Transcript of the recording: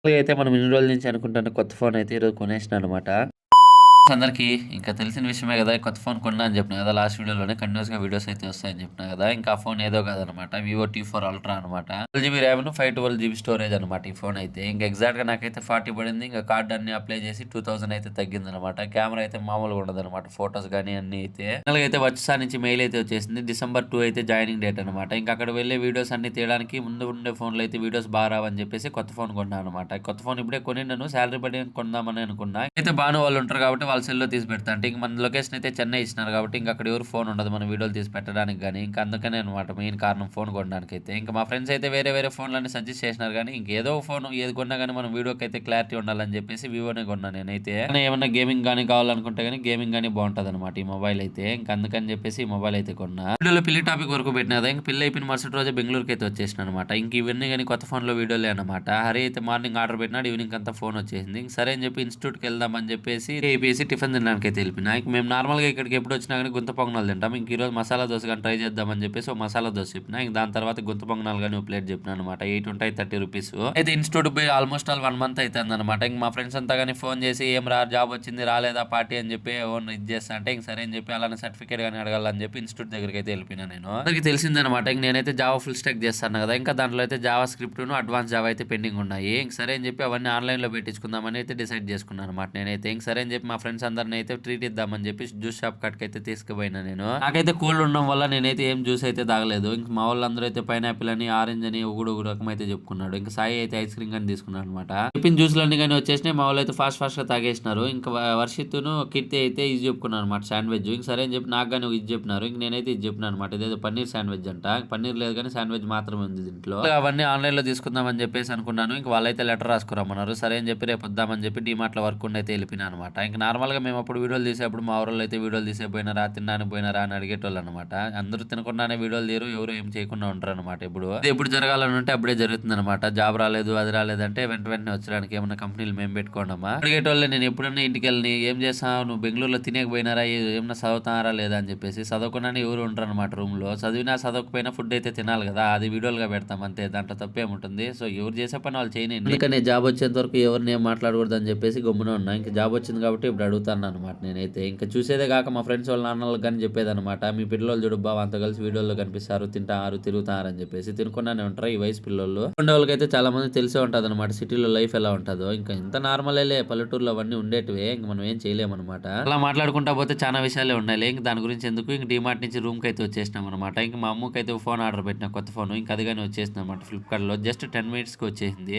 అయితే మనం ఇన్ని రోజుల నుంచి అనుకుంటున్న కొత్త ఫోన్ అయితే ఈరోజు కొనేసినాననమాట. అందరికీ ఇంకా తెలిసిన విషయమే కదా! కొత్త ఫోన్ కొన్నా అని చెప్పినా కదా! లాస్ట్ వీడియోలోనే కంటిన్యూస్‌గా వీడియోస్ అయితే వస్తాయని చెప్పినా కదా! ఇంకా ఆ ఫోన్ ఏదో కాదనమాట. వివో టీ4 అల్ట్రా అనమాట. 12 జీబీ ర్యామ్, 512 జీబీ స్టోరేజ్ అనమాట ఈ ఫోన్ అయితే. ఇంక ఎగ్జాక్ట్‌గా నాకైతే 40 పడింది. ఇంకా కార్డ్ అన్ని అప్లై చేసి 2000 అయితే తగ్గిందనమాట. కెమెరా అయితే మామూలుగా ఉండదనమాట. ఫోటోస్ గాని అన్నీ అయితే. ఫైనల్‌గా అయితే వచ్చేసా నుంచి మెయిల్ అయితే వచ్చేసింది. డిసెంబర్ 2 అయితే జాయినింగ్ డేట్ అనమాట. ఇంకా అక్కడ వెళ్ళే వీడియోస్ అన్ని తీయడానికి ముందు ఉండే ఫోన్‌లో అయితే వీడియోస్ బాగా రావని చెప్పేసి కొత్త ఫోన్ కొన్నా అనమాట. కొత్త ఫోన్ ఇప్పుడే కొనిన్నాను. సాలరీ పడి కొందామని అనుకున్నా. అయితే భాను వాళ్ళు ఉంటారు కాబట్టి వాళ్ళ సెల్‌లో తీసి పెడతా. అంటే ఇంక మన లొకేషన్ అయితే చెన్నై ఇచ్చినారు కాబట్టి ఇంక అక్కడ ఎవరు ఫోన్ ఉండదు. మనం వీడియోలు తీసి పెట్టడానికి గాని. ఇంక అందుకనే అనమాట మెయిన్ కారణం ఫోన్ కొనడానికైతే. ఇంక మా ఫ్రెండ్స్ అయితే వేరే వేరే ఫోన్‌లన్నీ సజెస్ట్ చేసినారు గానీ ఇంకేదో ఒక ఫోన్ ఏది కొన్నా గానీ మనం వీడియోకైతే క్లారిటీ ఉండాలని చెప్పేసి వివోనే కొన్నా నేనైతే. కానీ ఏమన్నా గేమింగ్ గాని కావాలనుకుంటే గానీ గేమింగ్ గాని బావుంటదనమాట ఈ మొబైల్ అయితే. ఇంక అందుకని చెప్పేసి ఈ మొబైల్ అయితే కొన్నా. వీడియోలో పెళ్లి టాపిక్ వరకు పెట్టినా కదా! ఇంక పెళ్లి అయిపోయిన మరుసటి రోజే బెంగుళూరుకైతే వచ్చేసినాననమాట. ఇంక ఇవన్నీ గాని కొత్త ఫోన్‌లో వీడియోలే అనమాట. హరి అయితే మార్నింగ్ ఆర్డర్ పెట్టినాడు. ఈవినింగ్ అంతా ఫోన్ వచ్చేసింది. ఇంక సరే అని చెప్పి ఇన్‌స్టిట్యూట్‌కి వెళ్దాం అని చెప్పేసి ఏపీఎస్సీ టిఫిన్ తినడానికైతే వెళ్ళిపోయినా. ఇంక మేము నార్మల్‌గా ఇక్కడికి ఎప్పుడు వచ్చినా గానీ గుంత పొంగనాలు తింటాం. ఇంక ఈరోజు మసాలా దోస గాని ట్రై చేద్దామని చెప్పేసి ఒక మసాలా దోస చెప్పినా. ఇంక దాని తర్వాత గుంత పొంగనాలు గాని ఒక ప్లేట్ చెప్పినా అనమాట. 8 ఉంటాయి, ₹30. అయితే ఇన్‌స్టిట్యూట్‌కి పోయి ఆల్మోస్ట్ ఆల్ 1 మంత్ అయితుందనమాట. ఇంక మా ఫ్రెండ్స్ అంతా గాని ఫోన్ చేసి "ఏం రా జాబ్ వచ్చింది రాలేదా పార్టీ" అని చెప్పి ఇది చేస్తా అంటే ఇంక సరే అని చెప్పి అలానే సర్టిఫికేట్ గాని అడగాలని చెప్పి ఇన్‌స్టిట్యూట్ దగ్గరికైతే వెళ్ళిపోయినా నేను. అందరికీ తెలిసిందనమాట. ఇంక నేనైతే జావా ఫుల్ స్టాక్ చేస్తాను కదా! ఇంకా దాంట్లో అయితే జావా స్క్రిప్ట్‌ను, అడ్వాన్స్ జావా అయితే పెండింగ్ ఉన్నాయి. ఇంక సరే అని చెప్పి అవన్నీ ఆన్‌లైన్‌లో పెట్టించుకుందామని అయితే డిసైడ్ చేసుకున్నాను అనమాట నేనైతే. ఇంక సరే అని చెప్పి మా ఫ్రెండ్స్ అందరిని అయితే ట్రీట్ ఇద్దామని చెప్పి జ్యూస్ షాప్ కాడికైతే తీసుకుపోయినా నేను. నాకైతే కోల్డ్ ఉండడం వల్ల నేనైతే ఏం జ్యూస్ అయితే తాగలేదు. ఇంక మా వాళ్ళందరూ అయితే పైనాపిల్ అని, ఆరెంజ్ అని ఒక రకం అయితే చెప్పుకున్నాడు. ఇంక సాయి అయితే ఐస్ క్రీమ్ గాని తీసుకున్నాడు అనమాట. చెప్పిన జ్యూస్‌లన్నీ గాని వచ్చేసినాయి. మా వాళ్ళైతే ఫాస్ట్‌గా తాగేసినారు. ఇంక వర్షిత్తును, కీర్తి అయితే ఇది చెప్పుకున్నారు అనమాట శాండ్‌విచ్. ఇంక సరే అని చెప్పి నాకు గాని ఇది చెప్పినారు. ఇంక నేనైతే ఇది చెప్పినా అనమాట. ఇదేదో పన్నీర్ శాండ్‌విచ్ అంట. పన్నీర్ లేదు గానీ శాండ్‌విచ్ మాత్రమే ఉంది దీంట్లో. అవన్నీ ఆన్‌లైన్‌లో తీసుకుందాం అని చెప్పేసి అనుకున్నాను. ఇంక వాళ్ళైతే లెటర్ రాసుకురమ్మన్నారు. సరే అని చెప్పి రేపు వద్దామని చెప్పి డీమార్ట్‌లో వర్క్ ఉండి అయితే వెళ్ళిపోయినా అనమాట. ఇంక నార్మల్‌గా మేము అప్పుడు వీడియోలు తీసేప్పుడు మా ఊరోళ్ళైతే వీడియోలు తీసేకి పోయినారా, తినడానికి పోయినారా అని అడిగేటోళ్ళనమాట. అందరూ తినకుండానే వీడియోలు తీయరు. ఎవరు ఏం చేయకుండా ఉంటారనమాట ఎప్పుడు. అది ఎప్పుడు జరగాలని ఉంటే అప్పుడే జరుగుతుందనమాట. జాబ్ రాలేదు, అది రాలేదంటే వెంటనే వచ్చడానికి ఏమన్నా కంపెనీలు మేము పెట్టుకోండమా అడిగేటోళ్ళే. నేను ఎప్పుడన్నా ఇంటికెళ్ళి ఏం చేస్తావు నువ్వు బెంగుళూరులో తినేకపోయినారా ఏమన్నా చదువుతున్నారా లేదా అని చెప్పేసి చదవకుండానే ఎవరు ఉంటారనమాట రూమ్‌లో. చదివినా చదవకపోయినా ఫుడ్ అయితే తినాలి కదా! అది వీడియోలుగా పెడతాం అంతే. దాంట్లో తప్పేముంటుంది. సో ఎవరు చేసే పని వాళ్ళు చేయనియండి. అందుకనే జాబ్ వచ్చేంత వరకు ఎవరిని ఏం మాట్లాడకూడదని చెప్పేసి గమ్మున ఉన్నా. ఇంక జాబ్ వచ్చింది కాబట్టి ఇప్పుడు అడుగుతాననమాట నేనైతే. ఇంక చూసేదే కాక మా ఫ్రెండ్స్ వాళ్ళ నాన్నోళ్ళకి గాని చెప్పేదనమాట. మీ పిల్లోళ్ళు చూడు బావ అంతా కలిసి వీడియోల్లో కనిపిస్తారు, తింటారు, తిరుగుతారని చెప్పేసి. తినకుండానే ఉంటారు ఈ వయసు పిల్లోళ్ళు. ఉండేవాళ్ళకైతే చాలా మందికి తెలిసే ఉంటదనమాట సిటీలో లైఫ్ ఎలా ఉంటదో. ఇంకా ఇంత నార్మలేలే పల్లెటూరులో అవన్నీ ఉండేటివే. ఇంక మనం ఏం చేయలేమనమాట. అలా మాట్లాడుకుంటా పోతే చాలా విషయాలే ఉన్నాయిలే. ఇంక దాని గురించి ఎందుకు ఇంక డీమార్ట్ నుంచి రూమ్‌కైతే వచ్చేసినామనమాట. ఇంక మా అమ్మకైతే ఫోన్ ఆర్డర్ పెట్టిన కొత్త ఫోను. ఇంక అది గాని వచ్చేసిందనమాట ఫ్లిప్‌కార్ట్‌లో. జస్ట్ 10 మినిట్స్‌కి వచ్చేసింది.